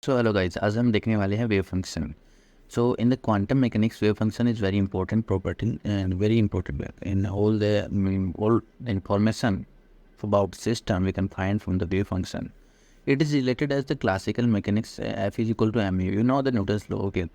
So hello guys, आज हम देखने वाले हैं wave function. So in the quantum mechanics, wave function is very important property and very important in all information about system we can find from the wave function. It is related as the classical mechanics, F is equal to mu. You know the Newton's law, okay?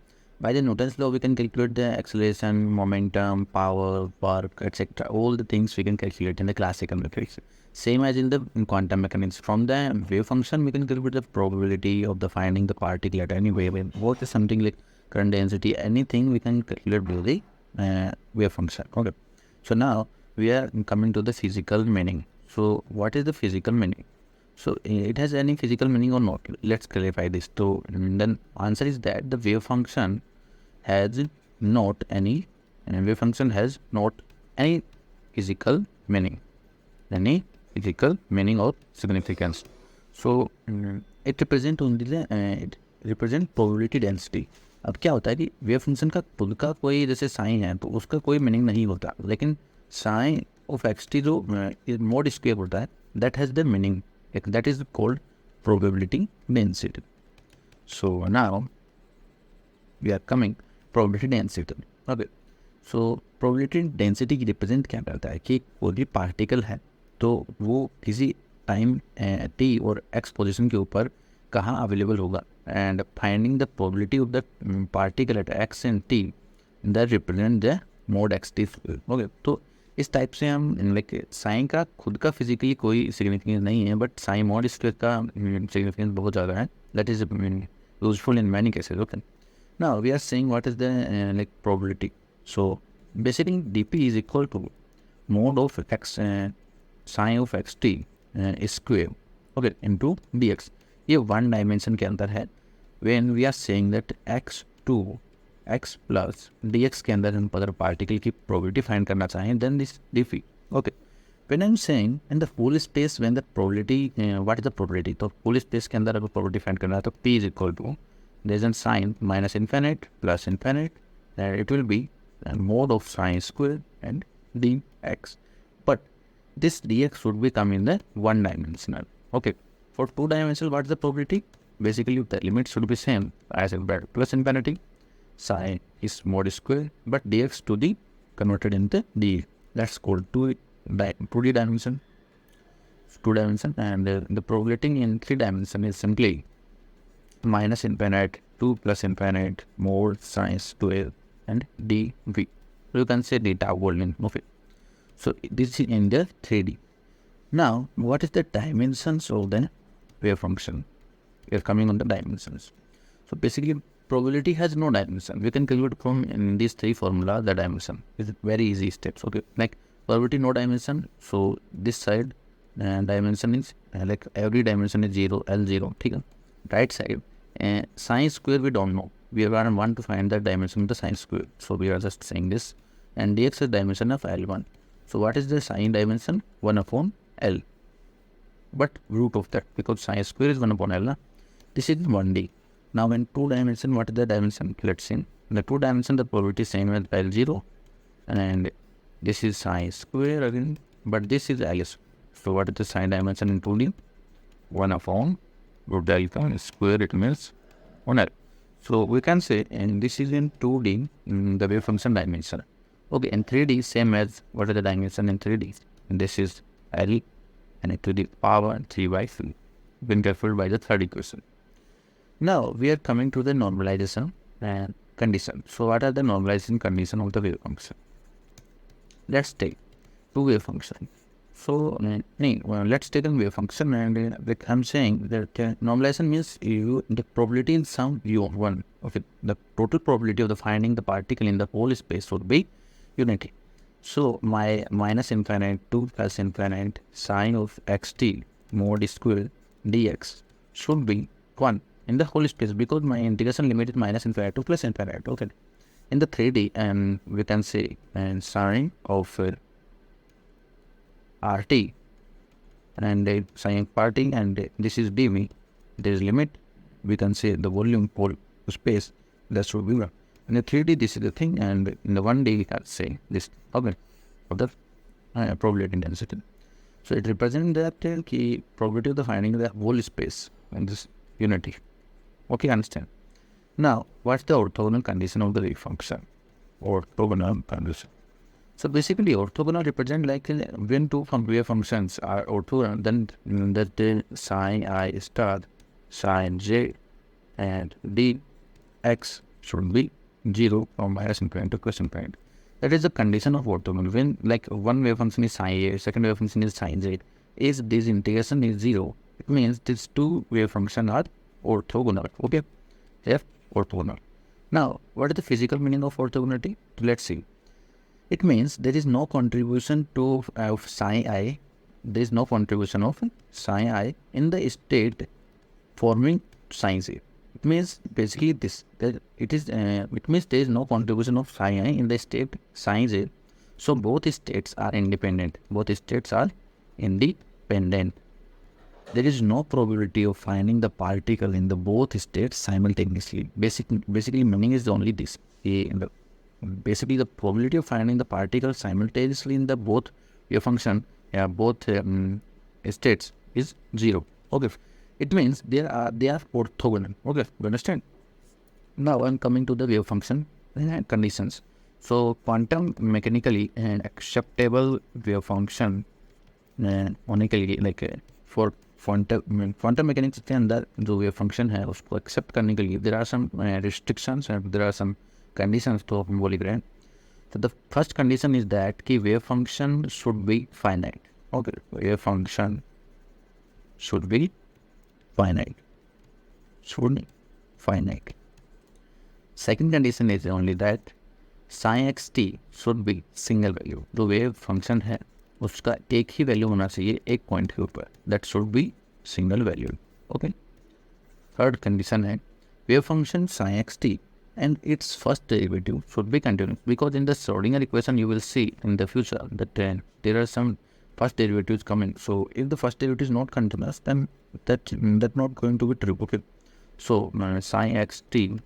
By the Newton's law, we can calculate the acceleration, momentum, power, work, etc. All the things we can calculate in the classical mechanics. Same as in the quantum mechanics. From the wave function, we can calculate the probability of the finding the particle at any wave. What is something like current density, anything we can calculate with the wave function. Okay. So now we are coming to the physical meaning. So what is the physical meaning? So it has any physical meaning or not? Let's clarify this. So then answer is that the wave function has not any, and wave function has not any physical meaning, any physical meaning or significance. So it represent only the it represent probability density. अब क्या होता है कि wave function का खुद का कोई जैसे साइन है तो उसका कोई मीनिंग नहीं होता, लेकिन साइन ऑफ एक्स टी जो मोड स्क्वायर होता है that has the meaning, that is called probability density. So now we are coming probability density. Okay. So probability density की रिप्रेजेंट क्या करता है कि कोई भी पार्टिकल है तो वो किसी टाइम टी और एक्स पोजिशन के ऊपर कहाँ अवेलेबल होगा, and finding the probability of the particle at x and T that represent the mode x T. Okay, तो इस टाइप से हम लाइक साइन का खुद का फिजिकली कोई सिग्निफिकेंस नहीं है, बट साइन मॉड स्क्वायर का सिग्निफिकेंस बहुत ज़्यादा है. That is useful in many cases. Okay, now we are saying what is the like probability. So basically dp is equal to mod of x sine of x t square, okay, into dx. ये one dimension के अंदर है. When we are saying that x plus dx के अंदर हम अगर particle की probability find करना चाहें then this dp. Okay, when I am saying in the full space when the probability, what is the probability, तो फुल स्पेस के अंदर अगर प्रोबेबिलिटी फाइंड करना है तो p is equal to there is an sine minus infinite plus infinite, that it will be mode of sine square and dx. But this dx should be come in the one dimensional. Okay, for two dimensional, what is the probability? Basically the limit should be same as in plus infinity sine is mod square, but dx to the converted into dx. That's called 2D dimension. And the probability in 3 dimension is simply minus infinite 2 plus infinite mod sine square and dv. So you can say data volume of it. So this is in the 3D. Now what is the dimensions of the wave function? We are coming on the dimensions. So basically probability has no dimension. We can calculate from in these 3 formula the dimension. It's very easy steps. Okay, like probability no dimension. So this side dimension is like every dimension is 0, L0. Okay? Right side sine square we don't know. We want to find the dimension of the sine square. So we are just saying this. And dx is dimension of L1. So what is the sine dimension? 1 upon L. But root of that, because sine square is 1 upon L. This is 1D. Now in 2 dimension, what is the dimension? Let's see. In the 2 dimension, the probability is same as L0. And this is sine square again. But this is L. So what is the sine dimension in 2D? 1 upon root L square, it means 1L. So we can say, and this is in 2D, the wave function dimension. Okay, in 3D, same as what is the dimension in 3D? And this is L and to the power 3 by 3, been careful by the third equation. Now we are coming to the normalization and condition. So what are the normalization condition of the wave function? Let's take 2 wave function. So let's take a wave function, and like I'm saying that normalization means the probability in some u1. Okay, the total probability of the finding the particle in the whole space would be unity. So my minus infinite 2 plus infinite sine of xt mod square dx should be 1 in the whole space, because my integration limit is minus infinite to plus infinite. Okay, in the 3D, and we can say and sine of RT and sine parting, and this is dv. There is limit. We can say the volume for space that should be 1. In the 3D, this is the thing, and in the 1D, we can say this. Okay, of the probability density. So it represents that probability of the finding the whole space in this unity. Okay, understand. Now, what's the orthogonal condition of the wave function? Orthogonal condition. So basically, orthogonal represent like when two wave functions are orthogonal, then that the sin I star, sin j, and dx should be 0 from minus infinity to plus infinity. That is the condition of orthogonal. When like one wave function is sin a, second wave function is sin j, is this integration is 0, it means these two wave functions are orthogonal. Okay, F orthogonal. Now, what is the physical meaning of orthogonality? Let's see. It means there is no contribution to of psi I. There is no contribution of psi I in the state forming sin j. It means basically this. That it is. It means there is no contribution of psi I in the state sin j. So both states are independent. Both states are independent. There is no probability of finding the particle in the both states simultaneously. Basically, meaning is only this. Basically, the probability of finding the particle simultaneously in the both wave function, both states is 0. Okay, it means they are orthogonal. Okay, you understand? Now I'm coming to the wave function conditions. So quantum mechanically an acceptable wave function monically for quantum mechanics के अंदर जो wave function है उसको accept करने के लिए there are some restrictions and there are some conditions तो हम बोल रहे हैं. So the first condition is that कि wave function should be finite. Okay, wave function should be finite. Second condition is only that sin xt should be single value. जो wave function है उसका एक ही वैल्यू होना चाहिए एक point के ऊपर. That should be single value. Okay. Third condition है wave function sin xt and its first derivative should be continuous, because in the Schrodinger equation you will see in the future that there are some first derivatives coming. So if the first derivative is not continuous, then that's not going to be true. Okay. So sin xt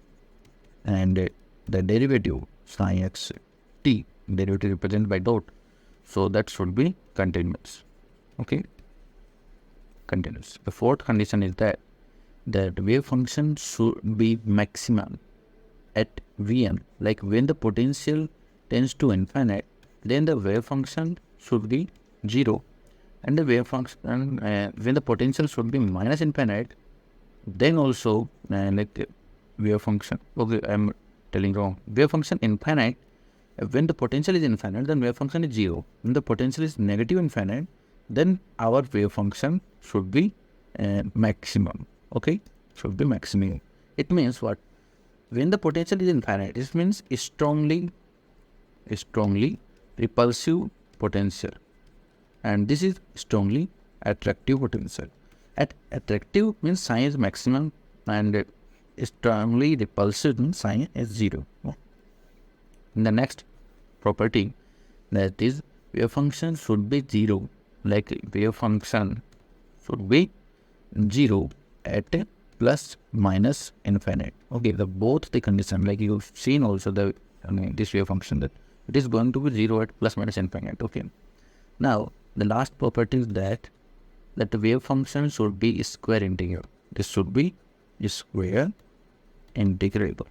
and the derivative sin xt, derivative represented by dot, so that should be continuous. Okay, continuous. The fourth condition is that wave function should be maximum at Vn. Like when the potential tends to infinite, then the wave function should be 0, and the wave function when the potential should be minus infinite, then also wave function. Okay, I'm telling wrong. Wave function infinite. When the potential is infinite, then wave function is 0. When the potential is negative infinite, then our wave function should be maximum. Okay, should be maximum. It means what? When the potential is infinite, it means strongly repulsive potential, and this is strongly attractive potential. At attractive means sign is maximum, and strongly repulsive means sign is 0. In the next property, that is wave function should be 0. Like wave function should be 0 at plus minus infinite. Okay, both the condition, like you've seen also this wave function, that it is going to be 0 at plus minus infinite. Okay. Now the last property is that the wave function should be square integrable. This should be square integrable.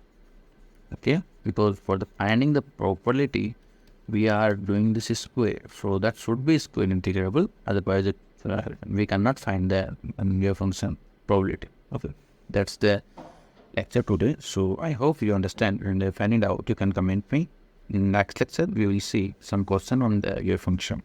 Okay, because for the finding the probability we are doing this square, so that should be square integrable. Otherwise we cannot find the wave function probability. Okay, that's the lecture today. So I hope you understand, and if finding out you can comment me. In next lecture we will see some question on the wave function.